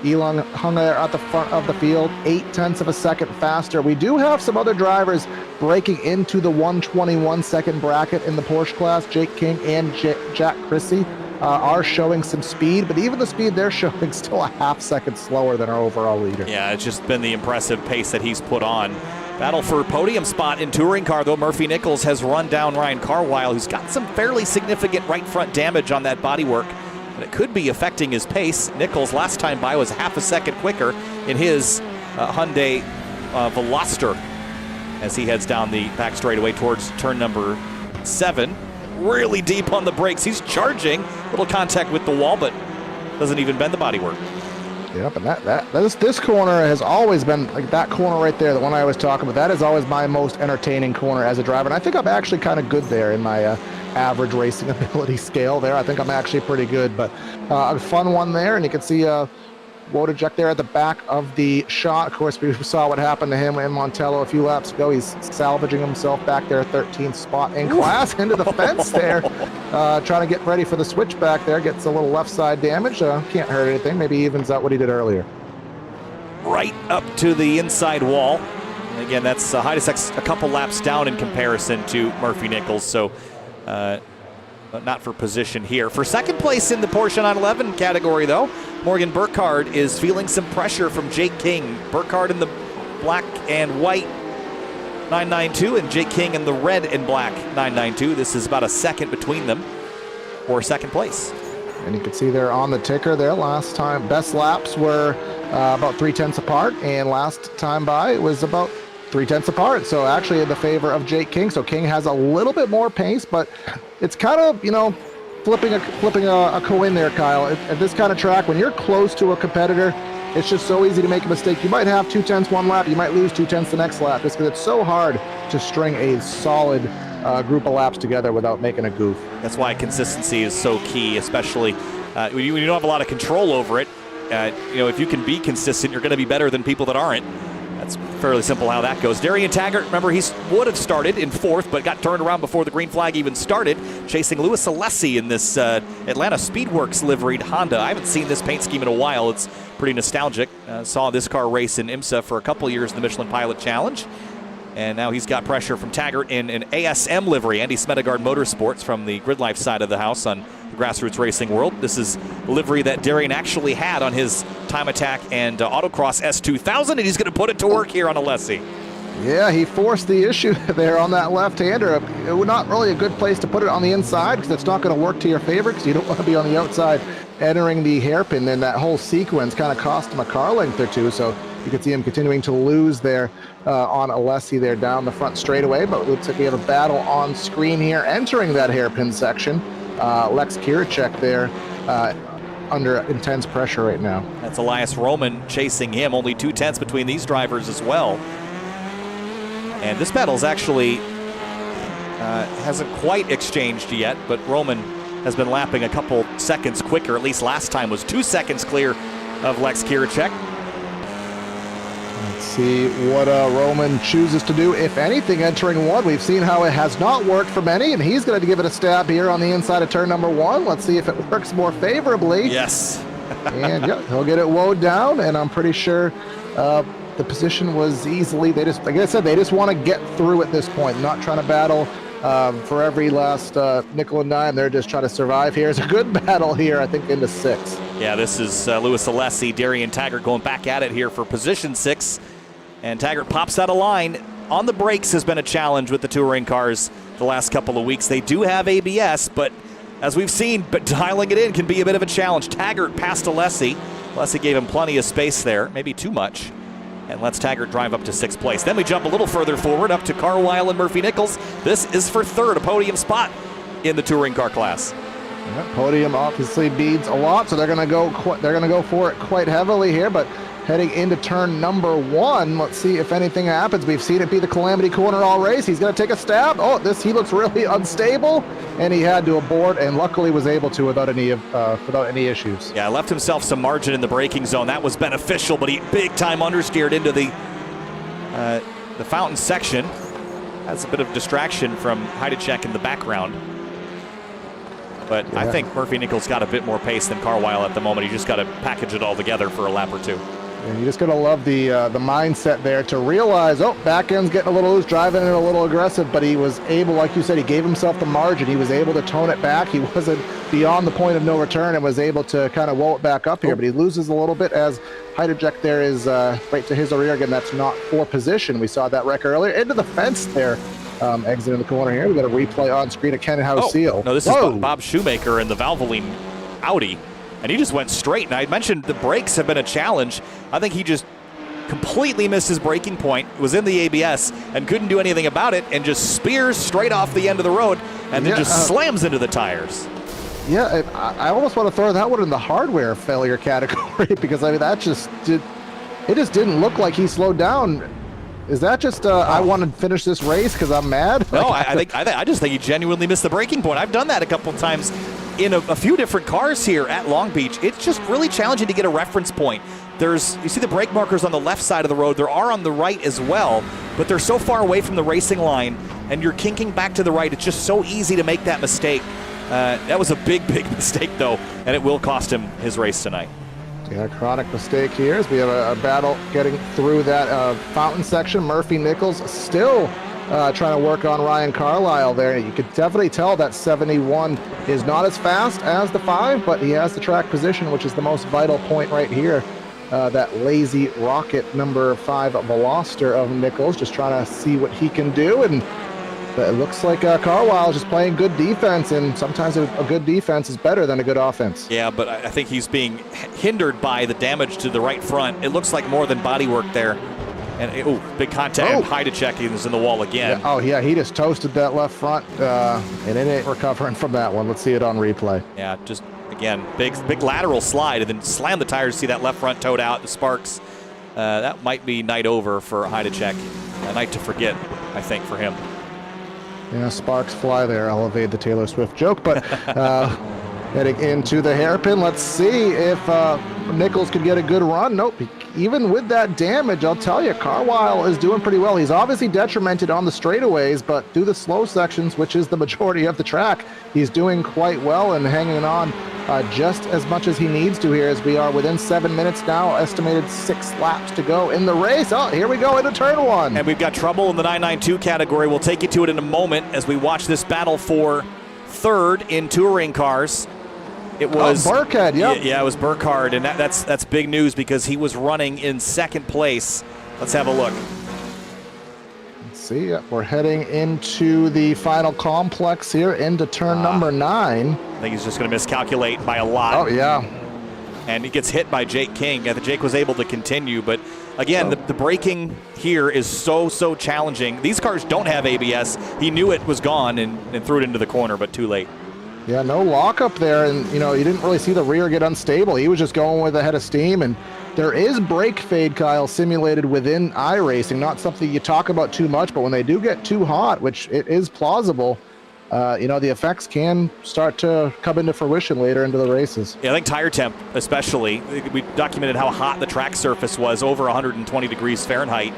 Elon hung there at the front of the field, 0.8 of a second faster. We do have some other drivers breaking into the 121-second bracket in the Porsche class. Jake King and Jack Chrissy are showing some speed, but even the speed they're showing still a half-second slower than our overall leader. Yeah, it's just been the impressive pace that he's put on. Battle for podium spot in touring car, though. Murphy Nichols has run down Ryan Carwile, who's got some fairly significant right front damage on that bodywork. And It could be affecting his pace. Nichols last time by was half a second quicker in his Hyundai Veloster as he heads down the back straightaway towards turn number 7. Really deep on the brakes. He's charging. Little contact with the wall, but doesn't even bend the bodywork. Yep, and this corner has always been like that corner right there, the one I was talking about. That is always my most entertaining corner as a driver, and I think I'm actually kind of good there in my average racing ability scale there. I think I'm actually pretty good, but a fun one there, and you can see WDCR there at the back of the shot. Of course, we saw what happened to him in Montello a few laps ago. He's salvaging himself back there, 13th spot in class, into the fence there, trying to get ready for the switch back there. Gets a little left side damage. Can't hurt anything. Maybe evens out what he did earlier. Right up to the inside wall. And again, that's Heidesek's a couple laps down in comparison to Murphy Nichols, so not for position here. For second place in the Porsche 911 category, though, Morgan Burkhardt is feeling some pressure from Jake King. Burkhardt in the black and white 992 and Jake King in the red and black 992. This is about a second between them for second place. And you can see there on the ticker there, last time, best laps were about 3/10 apart, and last time by it was about 3/10 apart. So actually in the favor of Jake King. So King has a little bit more pace, but it's kind of, you know, flipping a coin there, Kyle. At this kind of track, when you're close to a competitor, it's just so easy to make a mistake. You might have 2/10 one lap, you might lose 2/10 the next lap, just because it's so hard to string a solid group of laps together without making a goof. That's why consistency is so key, especially when you don't have a lot of control over it. You know, if you can be consistent, you're going to be better than people that aren't. That's fairly simple how that goes. Darian Taggart, remember, he would have started in 4th, but got turned around before the green flag even started, chasing Louis Alessi in this Atlanta Speedworks liveried Honda. I haven't seen this paint scheme in a while. It's pretty nostalgic. Saw this car race in IMSA for a couple years in the Michelin Pilot Challenge. And now he's got pressure from Taggart in an ASM livery, Andy Smedegard Motorsports, from the Grid Life side of the house on the Grassroots Racing World. This is a livery that Darian actually had on his Time Attack and Autocross S2000, and he's going to put it to work here on Alessi. Yeah, he forced the issue there on that left-hander. It was not really a good place to put it on the inside, because it's not going to work to your favor, because you don't want to be on the outside entering the hairpin. Then that whole sequence kind of cost him a car length or two, so you can see him continuing to lose there on Alessi there down the front straightaway. But it looks like we have a battle on screen here entering that hairpin section. Lex Kiricek there under intense pressure right now. That's Elias Roman chasing him. Only 2/10 between these drivers as well. And this battle's actually hasn't quite exchanged yet, but Roman has been lapping a couple seconds quicker. At least last time was 2 seconds clear of Lex Kiricek. Let's see what Roman chooses to do, if anything, entering 1. We've seen how it has not worked for many, and he's going to give it a stab here on the inside of turn number 1. Let's see if it works more favorably. Yes. And yeah, he'll get it woed down, and I'm pretty sure the position was easily, they just, like I said, they just want to get through at this point, not trying to battle for every last nickel and dime. They're just trying to survive here. It's a good battle here, I think, into 6. Yeah, this is Louis Alessi, Darian Taggart going back at it here for position 6. And Taggart pops out of line. On the brakes has been a challenge with the touring cars the last couple of weeks. They do have ABS, but as we've seen, but dialing it in can be a bit of a challenge. Taggart passed Alessi. Alessi gave him plenty of space there, maybe too much, and lets Taggart drive up to 6th place. Then we jump a little further forward up to Carlisle and Murphy Nichols. This is for 3rd, a podium spot in the touring car class. Yeah, podium obviously beads a lot, so they're going to go for it quite heavily here. But heading into turn number 1, let's see if anything happens. We've seen it be the calamity corner all race. He's going to take a stab. Oh, he looks really unstable, and he had to abort, and luckily was able to without any issues. Yeah, left himself some margin in the braking zone. That was beneficial, but he big time understeered into the fountain section. That's a bit of distraction from Heidesek's in the background. But yeah. I think Murphy Nichols got a bit more pace than Carlisle at the moment. He just got to package it all together for a lap or two. And you just got to love the mindset there to realize, oh, back end's getting a little loose, driving it a little aggressive, but he was able, like you said, he gave himself the margin. He was able to tone it back. He wasn't beyond the point of no return and was able to kind of roll it back up here. But he loses a little bit as Heidesek's there is right to his rear. Again, that's not for position. We saw that wreck earlier. Into the fence there. Exiting the corner here. We've got a replay on screen of Ken House Seal. No, this is Bob Shoemaker in the Valvoline Audi. and he just went straight. And I mentioned the brakes have been a challenge. I think he just completely missed his braking point, was in the ABS, and couldn't do anything about it, and just spears straight off the end of the road, and then just slams into the tires. Yeah, I almost want to throw that one in the hardware failure category because I mean it just didn't look like he slowed down. Is that just I want to finish this race because I'm mad? No, I just think he genuinely missed the braking point. I've done that a couple times in a few different cars here at Long Beach. It's just really challenging to get a reference point. You see the brake markers on the left side of the road. There are on the right as well, but they're so far away from the racing line, and you're kinking back to the right. It's just so easy to make that mistake. That was a big mistake, though, and it will cost him his race tonight. Yeah, chronic mistake here as we have a battle getting through that fountain section. Murphy Nichols still trying to work on Ryan Carlisle there. You could definitely tell that 71 is not as fast as the 5, but he has the track position, which is the most vital point right here. That lazy rocket number 5 Veloster of Nichols, just trying to see what he can do. And it looks like Carlisle is just playing good defense, and sometimes a good defense is better than a good offense. Yeah, but I think he's being hindered by the damage to the right front. It looks like more than bodywork there. And big contact. Oh. Hydechek is in the wall again. Yeah, yeah, he just toasted that left front, and it ain't recovering from that one. Let's see it on replay. Yeah, just again, big lateral slide, and then slam the tires. See that left front towed out. The sparks. That might be night over for Hydechek. A night to forget, I think, for him. Yeah, sparks fly there. I'll evade the Taylor Swift joke, but heading into the hairpin, let's see if Nichols could get a good run. Nope. Even with that damage, I'll tell you, Carlisle is doing pretty well. He's obviously detrimented on the straightaways, but through the slow sections, which is the majority of the track, he's doing quite well and hanging on just as much as he needs to here, as we are within 7 minutes now, estimated 6 laps to go in the race. Oh, here we go into turn 1. And we've got trouble in the 992 category. We'll take you to it in a moment as we watch this battle for third in touring cars. It was Burkhead, yep. Yeah, it was Burkhardt, and that's big news because he was running in second place. Let's have a look. Let's see, we're heading into the final complex here, into turn number 9. I think he's just going to miscalculate by a lot. Oh, yeah. And he gets hit by Jake King. I think Jake was able to continue, but again, the braking here is so challenging. These cars don't have ABS. He knew it was gone and threw it into the corner, but too late. Yeah, no lockup there, and you didn't really see the rear get unstable. He was just going with a head of steam, and there is brake fade, Kyle, simulated within iRacing. Not something you talk about too much, but when they do get too hot, which it is plausible, the effects can start to come into fruition later into the races. Yeah, I think tire temp especially. We documented how hot the track surface was, over 120 degrees Fahrenheit.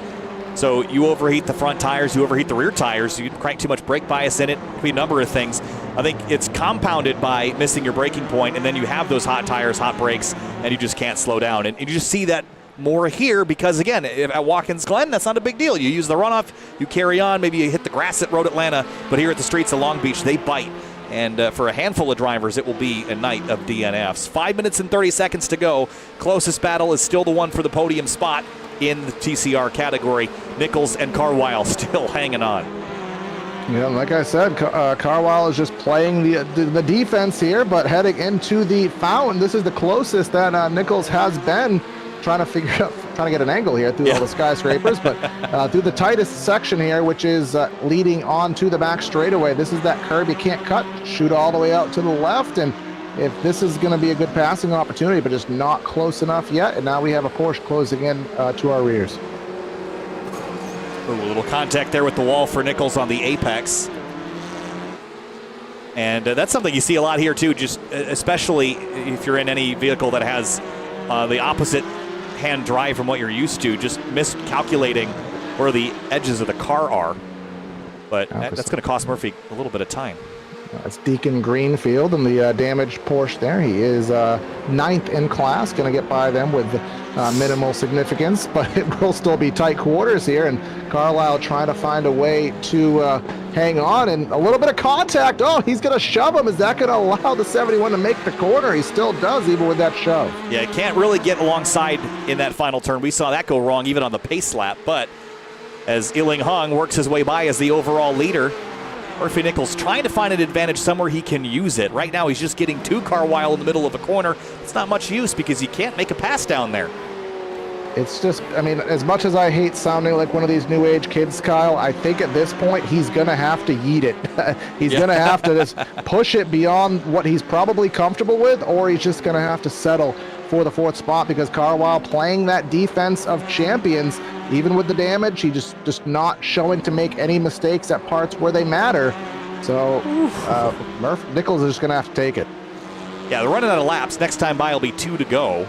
So you overheat the front tires, you overheat the rear tires, you crank too much brake bias in it, could be a number of things. I think it's compounded by missing your braking point, and then you have those hot tires, hot brakes, and you just can't slow down. And you just see that more here because, again, at Watkins Glen, that's not a big deal. You use the runoff, you carry on, maybe you hit the grass at Road Atlanta, but here at the streets of Long Beach, they bite. And for a handful of drivers, it will be a night of DNFs. 5 minutes and 30 seconds to go. Closest battle is still the one for the podium spot in the TCR category. Nichols and Carlisle still hanging on. Yeah, like I said, Carlisle is just playing the defense here, but heading into the fountain, this is the closest that Nichols has been trying to get an angle here through all the skyscrapers, but through the tightest section here, which is leading on to the back straightaway. This is that curb you can't cut, shoot all the way out to the left, and if this is going to be a good passing opportunity, but just not close enough yet, and now we have a Porsche closing in to our rears. Ooh, a little contact there with the wall for Nichols on the apex. And that's something you see a lot here too, just especially if you're in any vehicle that has the opposite hand drive from what you're used to, just miscalculating where the edges of the car are. But that's going to cost Murphy a little bit of time. That's Deacon Greenfield and the damaged Porsche there. He is 9th in class, going to get by them with minimal significance, but it will still be tight quarters here, and Carlisle trying to find a way to hang on, and a little bit of contact. Oh, he's going to shove him. Is that going to allow the 71 to make the corner? He still does, even with that shove. Yeah, he can't really get alongside in that final turn. We saw that go wrong even on the pace lap, but as Iling Hung works his way by as the overall leader, Murphy Nichols trying to find an advantage somewhere he can use it. Right now he's just getting two car while in the middle of a corner. It's not much use because he can't make a pass down there. It's just, I mean, as much as I hate sounding like one of these new age kids, Kyle, I think at this point he's going to have to yeet it. He's going to have to just push it beyond what he's probably comfortable with, or he's just going to have to settle for the fourth spot, because Carlisle playing that defense of champions, even with the damage, he just not showing to make any mistakes at parts where they matter. So Nichols is just going to have to take it. Yeah, they're running out of laps. Next time by will be 2 to go.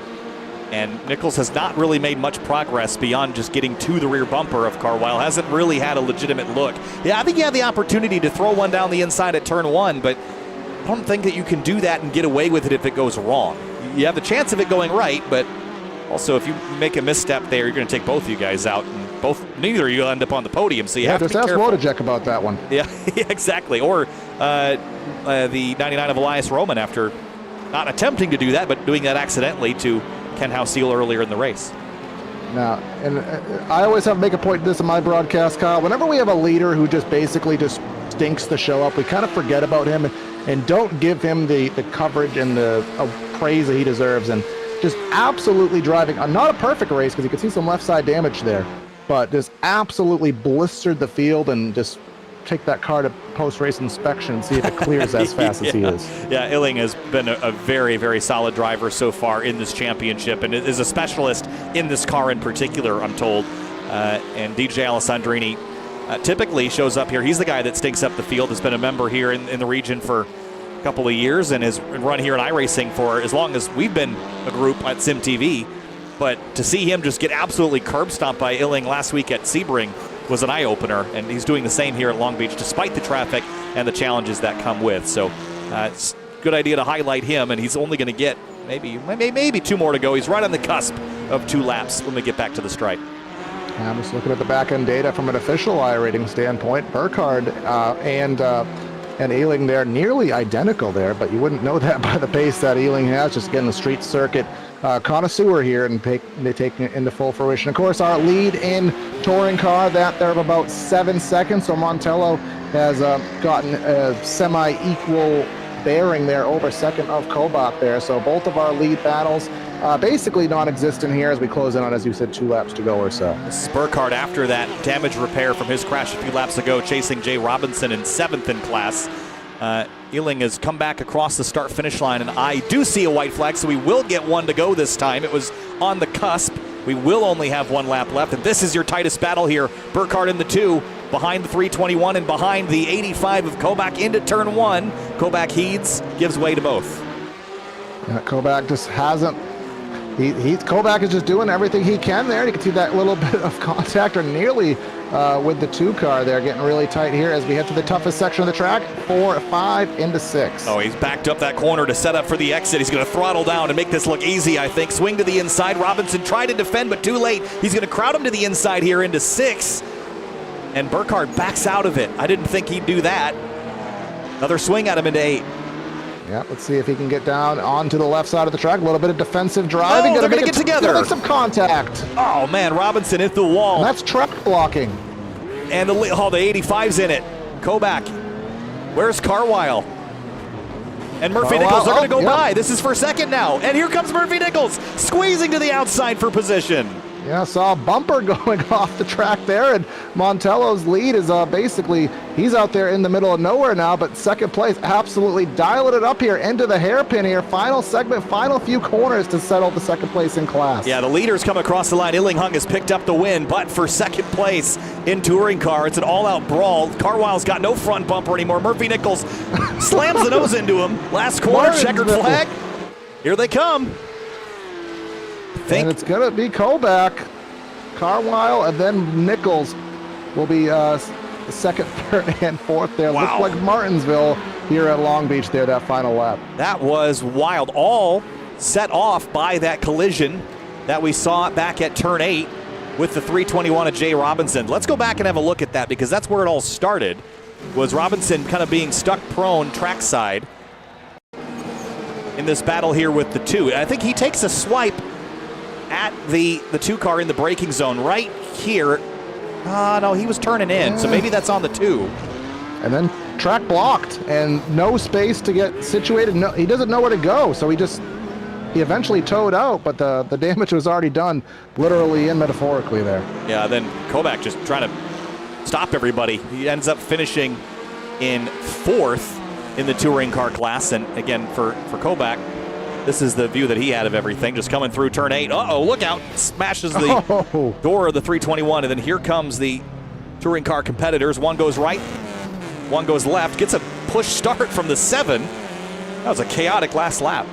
And Nichols has not really made much progress beyond just getting to the rear bumper of Carlisle. Hasn't really had a legitimate look. Yeah, I think he had the opportunity to throw one down the inside at turn 1, but I don't think that you can do that and get away with it if it goes wrong. You have the chance of it going right, but also if you make a misstep there, you're going to take both of you guys out, and neither of you end up on the podium, so you have to be careful. Just ask Wojciech about that one. Yeah, exactly. Or the 99 of Elias Roman, after not attempting to do that, but doing that accidentally to Ken House-Seal earlier in the race. Now, and I always have to make a point of this in my broadcast, Kyle. Whenever we have a leader who just basically just stinks the show up, we kind of forget about him and don't give him the coverage and the praise that he deserves. And just absolutely driving, not a perfect race, because you can see some left side damage there, but just absolutely blistered the field, and just take that car to post-race inspection and see if it clears as fast as he is. Yeah, Illing has been a very, very solid driver so far in this championship, and is a specialist in this car in particular, I'm told. And DJ Alessandrini typically shows up here. He's the guy that stinks up the field, has been a member here in the region for a couple of years, and has run here in iRacing for as long as we've been a group at SimTV. But to see him just get absolutely curb stomped by Illing last week at Sebring was an eye-opener, and he's doing the same here at Long Beach despite the traffic and the challenges that come with. So it's a good idea to highlight him, and he's only going to get maybe 2 more to go. He's right on the cusp of 2 laps when we get back to the stripe. I'm just looking at the back-end data from an official iRating standpoint. Burkhardt and Ealing there nearly identical there, but you wouldn't know that by the pace that Ealing has, just getting the street circuit connoisseur here, and they take it into full fruition. Of course, our lead in touring car, that there of about 7 seconds, so Montello has gotten a semi-equal bearing there over second of Kobach there. So both of our lead battles basically non-existent here as we close in on, as you said, 2 laps to go or so. This is Burkhardt after that damage repair from his crash a few laps ago, chasing Jay Robinson in 7th in class. Ealing has come back across the start-finish line, and I do see a white flag, so we will get 1 to go this time. It was on the cusp. We will only have 1 lap left, and this is your tightest battle here. Burkhardt in the 2, behind the 321 and behind the 85 of Kobach into turn 1. Kobach heeds, gives way to both. Yeah, Kobach just hasn't. Kobach is just doing everything he can there. You can see that little bit of contact, or nearly, with the 2 car there, getting really tight here as we head to the toughest section of the track. 4, 5 into 6. Oh, he's backed up that corner to set up for the exit. He's going to throttle down and make this look easy, I think. Swing to the inside. Robinson tried to defend, but too late. He's going to crowd him to the inside here into 6. And Burkhardt backs out of it. I didn't think he'd do that. Another swing at him into 8. Yeah, let's see if he can get down onto the left side of the track. A little bit of defensive driving. Oh, they're going to get together. Make some contact. Oh, man, Robinson hit the wall. And that's track blocking. And the 85's in it. Kobach. Where's Carlisle? And Murphy Nichols, they're going to go by. This is for second now. And here comes Murphy Nichols, squeezing to the outside for position. Yeah, saw a bumper going off the track there, and Montello's lead is basically, he's out there in the middle of nowhere now, but second place, absolutely dialing it up here into the hairpin here. Final segment, final few corners to settle the second place in class. Yeah, the leaders come across the line. Illinghung has picked up the win, but for second place in touring car, it's an all-out brawl. Carlisle's got no front bumper anymore. Murphy Nichols slams the nose into him. Last corner, checkered flag. Here they come. And it's going to be Kobach, Carlisle, and then Nichols will be second, third, and fourth there. Wow. Looks like Martinsville here at Long Beach there, that final lap. That was wild. All set off by that collision that we saw back at turn 8 with the 321 of Jay Robinson. Let's go back and have a look at that, because that's where it all started, was Robinson kind of being stuck prone trackside in this battle here with the 2. I think he takes a swipe at the 2 car in the braking zone right here. No, he was turning in, so maybe that's on the 2. and then track blocked and no space to get situated. No, he doesn't know where to go, so he eventually towed out, but the damage was already done, literally and metaphorically there. Yeah, then Kovac just trying to stop everybody. He ends up finishing in 4th in the touring car class, and again, for Kovac, this is the view that he had of everything, just coming through turn 8. Uh-oh, look out. Smashes the door of the 321, and then here comes the touring car competitors. One goes right, one goes left, gets a push start from the 7. That was a chaotic last lap.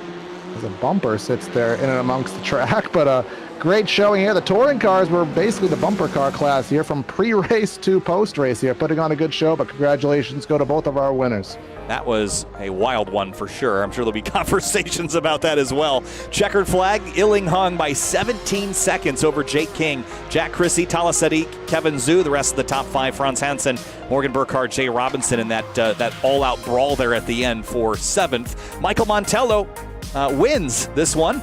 As a bumper sits there in and amongst the track, but great showing here. The touring cars were basically the bumper car class here from pre-race to post-race here, putting on a good show, but congratulations go to both of our winners. That was a wild one for sure. I'm sure there'll be conversations about that as well. Checkered flag, Illing hung by 17 seconds over Jake King, Jack Chrissy, Talasetti, Kevin Zhu, the rest of the top 5, Franz Hansen, Morgan Burkhardt, Jay Robinson in that all-out brawl there at the end for 7th. Michael Montello wins this one.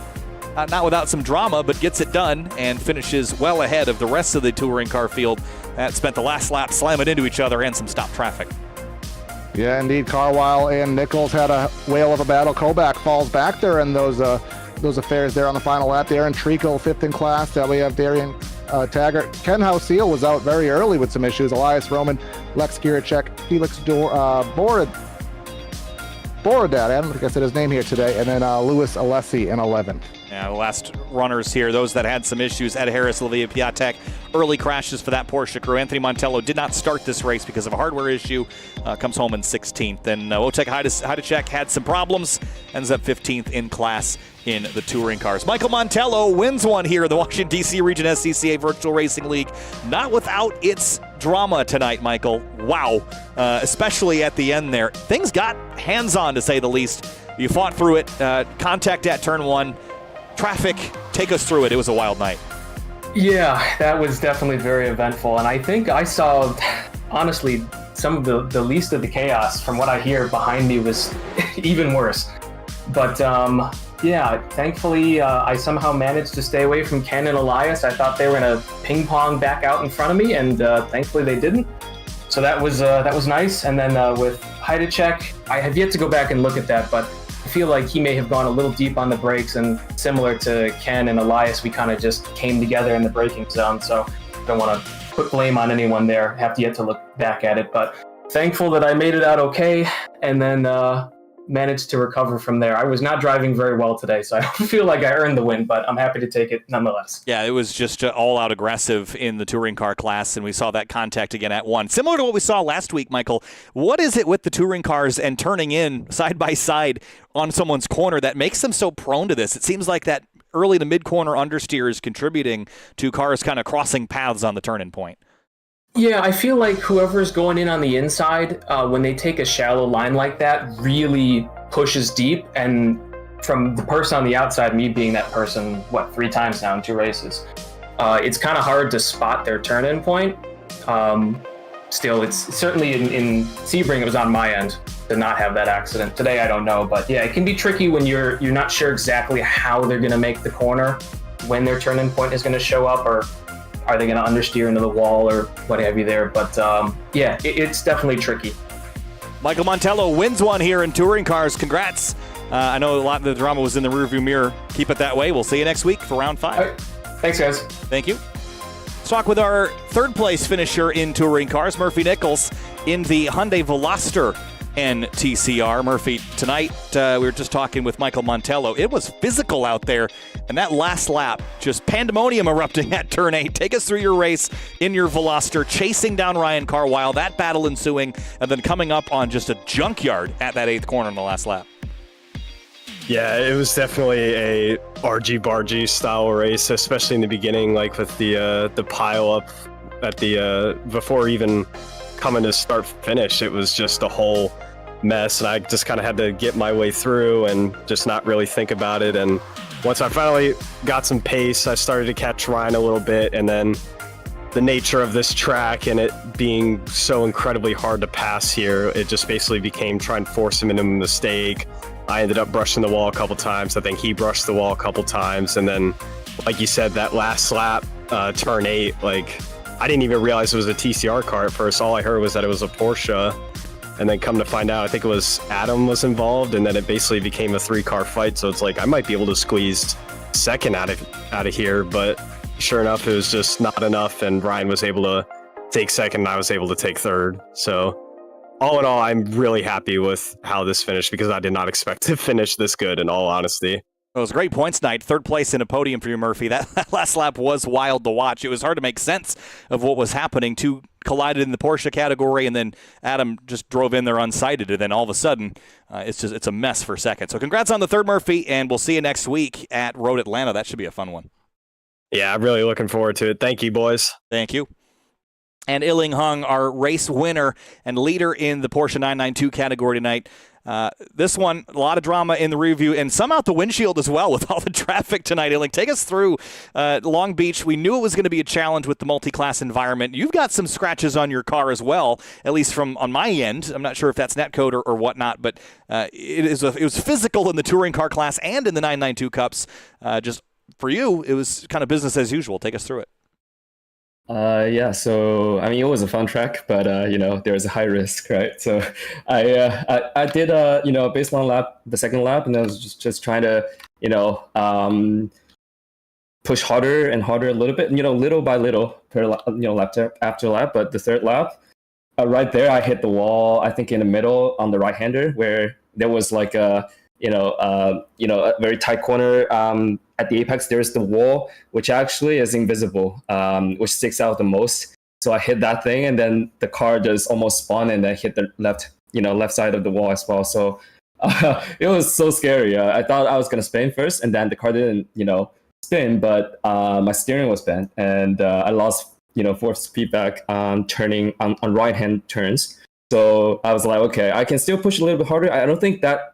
Not without some drama, but gets it done and finishes well ahead of the rest of the touring car field that spent the last lap slamming into each other and some stop traffic. Yeah, indeed. Carlisle and Nichols had a whale of a battle. Kovac falls back there in those affairs there on the final lap. Darren Treacle, 5th in class. We have Darian Taggart. Ken Hauseal was out very early with some issues. Elias Roman, Lex Giracek, Felix Borodad, I don't think I said his name here today, and then Louis Alessi in 11th. Yeah, the last runners here, those that had some issues, Ed Harris, Olivia Piatek, early crashes for that Porsche crew. Anthony Montello did not start this race because of a hardware issue, comes home in 16th. And Wojtek Hajduczek had some problems, ends up 15th in class in the touring cars. Michael Montello wins one here in the Washington, D.C. Region SCCA Virtual Racing League, not without its drama tonight, Michael. Wow, especially at the end there. Things got hands-on, to say the least. You fought through it, contact at turn 1. Traffic, take us through it. It was a wild night. Yeah, that was definitely very eventful. And I think I saw, honestly, some of the least of the chaos. From what I hear behind me was even worse. But yeah, thankfully I somehow managed to stay away from Ken and Elias. I thought they were going to ping pong back out in front of me, and thankfully they didn't. So that was nice. And then with Hajduczek, I have yet to go back and look at that, but I feel like he may have gone a little deep on the brakes, and similar to Ken and Elias, we kind of just came together in the braking zone. So don't want to put blame on anyone there. Have yet to look back at it, but thankful that I made it out okay, and then managed to recover from there. I was not driving very well today, so I don't feel like I earned the win, but I'm happy to take it nonetheless. Yeah, it was just all-out aggressive in the touring car class, and we saw that contact again at 1. Similar to what we saw last week, Michael, what is it with the touring cars and turning in side by side on someone's corner that makes them so prone to this? It seems like that early to mid-corner understeer is contributing to cars kind of crossing paths on the turn-in point. Yeah, I feel like whoever's going in on the inside, when they take a shallow line like that, really pushes deep. And from the person on the outside, me being that person, 3 times now in 2 races, it's kind of hard to spot their turn-in point. Still, it's certainly in Sebring, it was on my end to not have that accident. Today, I don't know. But yeah, it can be tricky when you're not sure exactly how they're going to make the corner, when their turn-in point is going to show up, or are they going to understeer into the wall or what have you there? But yeah, it's definitely tricky. Michael Montello wins one here in touring cars. Congrats. I know a lot of the drama was in the rearview mirror. Keep it that way. We'll see you next week for round 5. All right. Thanks, guys. Thank you. Let's talk with our 3rd place finisher in touring cars, Murphy Nichols, in the Hyundai Veloster NTCR. Murphy, tonight we were just talking with Michael Montello. It was physical out there, and that last lap, just pandemonium erupting at turn 8. Take us through your race in your Veloster, chasing down Ryan Carwile, that battle ensuing, and then coming up on just a junkyard at that 8th corner in the last lap. Yeah, it was definitely a argy-bargy style race, especially in the beginning, like with the pile up at the before even coming to start finish. It was just a whole mess, and I just kind of had to get my way through and just not really think about it. And once I finally got some pace, I started to catch Ryan a little bit, and then the nature of this track and it being so incredibly hard to pass here, it just basically became trying to force him into a mistake. I ended up brushing the wall a couple times. I think he brushed the wall a couple times, and then, like you said, that last lap, turn 8, like, I didn't even realize it was a TCR car at first. All I heard was that it was a Porsche. And then come to find out, I think it was Adam was involved, and then it basically became a 3-car fight. So it's like I might be able to squeeze second out of here, but sure enough, it was just not enough. And Ryan was able to take second, and I was able to take third. So all in all, I'm really happy with how this finished because I did not expect to finish this good, in all honesty. It was a great points night. Third place in a podium for you, Murphy. That last lap was wild to watch. It was hard to make sense of what was happening. Two collided in the Porsche category, and then Adam just drove in there unsighted, and then all of a sudden, it's a mess for second. So congrats on the third, Murphy, and we'll see you next week at Road Atlanta. That should be a fun one. Yeah, I'm really looking forward to it. Thank you, boys. Thank you. And Illing Hung, our race winner and leader in the Porsche 992 category tonight. This one, a lot of drama in the review, and some out the windshield as well with all the traffic tonight. Illing, take us through Long Beach. We knew it was going to be a challenge with the multi-class environment. You've got some scratches on your car as well, at least from on my end. I'm not sure if that's netcode or whatnot, but it was physical in the touring car class and in the 992 Cups. Just for you, it was kind of business as usual. Take us through it. Yeah, so I mean, it was a fun track, but there's a high risk, right? So I did a baseline lap, the second lap, and I was just trying to push harder and harder a little bit, little by little per lap after lap. But the third lap, right there, I hit the wall. I think in the middle on the right hander where there was like a a very tight corner. At the apex, there's the wall, which actually is invisible, which sticks out the most. So I hit that thing, and then the car just almost spun and then hit the left side of the wall as well. So it was so scary. I thought I was gonna spin first, and then the car didn't, spin, but my steering was bent, and I lost, force feedback on turning on right-hand turns. So I was like, okay, I can still push a little bit harder. I don't think that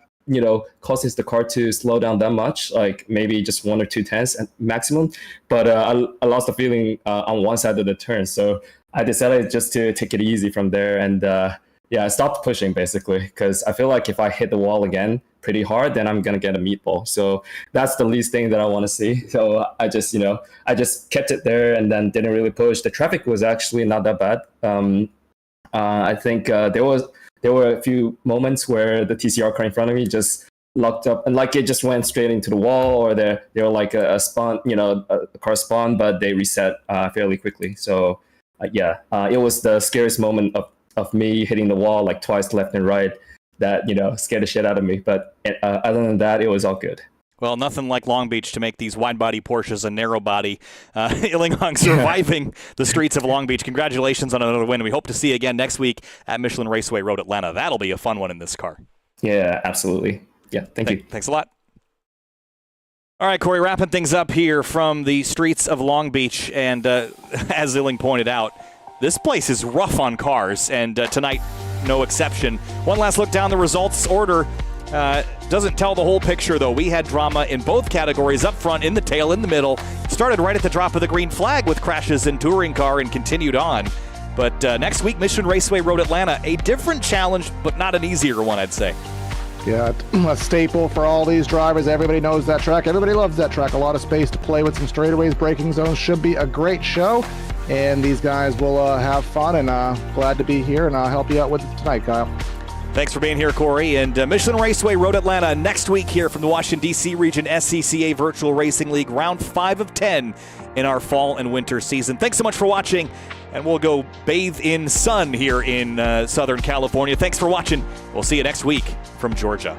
causes the car to slow down that much, like maybe just 1 or 2 tenths at maximum. But I lost the feeling on one side of the turn. So I decided just to take it easy from there. And I stopped pushing basically, because I feel like if I hit the wall again pretty hard, then I'm going to get a meatball. So that's the least thing that I want to see. So I just, I just kept it there and then didn't really push. The traffic was actually not that bad. I think there were a few moments where the TCR car in front of me just locked up and like it just went straight into the wall, or they were like a spawn, a car spawn, but they reset fairly quickly. So it was the scariest moment of me hitting the wall like twice left and right that, scared the shit out of me. But other than that, it was all good. Well, nothing like Long Beach to make these wide-body Porsches a narrow body. Illing Hung surviving the streets of Long Beach. Congratulations on another win. We hope to see you again next week at Michelin Raceway Road Atlanta. That'll be a fun one in this car. Yeah, absolutely. Yeah, thank you. Thanks a lot. All right, Corey, wrapping things up here from the streets of Long Beach. And as Illing pointed out, this place is rough on cars, and tonight, no exception. One last look down the results order. Doesn't tell the whole picture, though. We had drama in both categories, up front, in the tail, in the middle. Started right at the drop of the green flag with crashes in touring car and continued on. But next week, Michelin Raceway Road Atlanta, a different challenge, but not an easier one, I'd say. Yeah, a staple for all these drivers. Everybody knows that track. Everybody loves that track. A lot of space to play with, some straightaways, braking zones. Should be a great show. And these guys will have fun, and glad to be here, and I'll help you out with it tonight, Kyle. Thanks for being here, Corey. And Michelin Raceway Road Atlanta next week here from the Washington, D.C. region SCCA Virtual Racing League, round 5 of 10 in our fall and winter season. Thanks so much for watching, and we'll go bathe in sun here in Southern California. Thanks for watching. We'll see you next week from Georgia.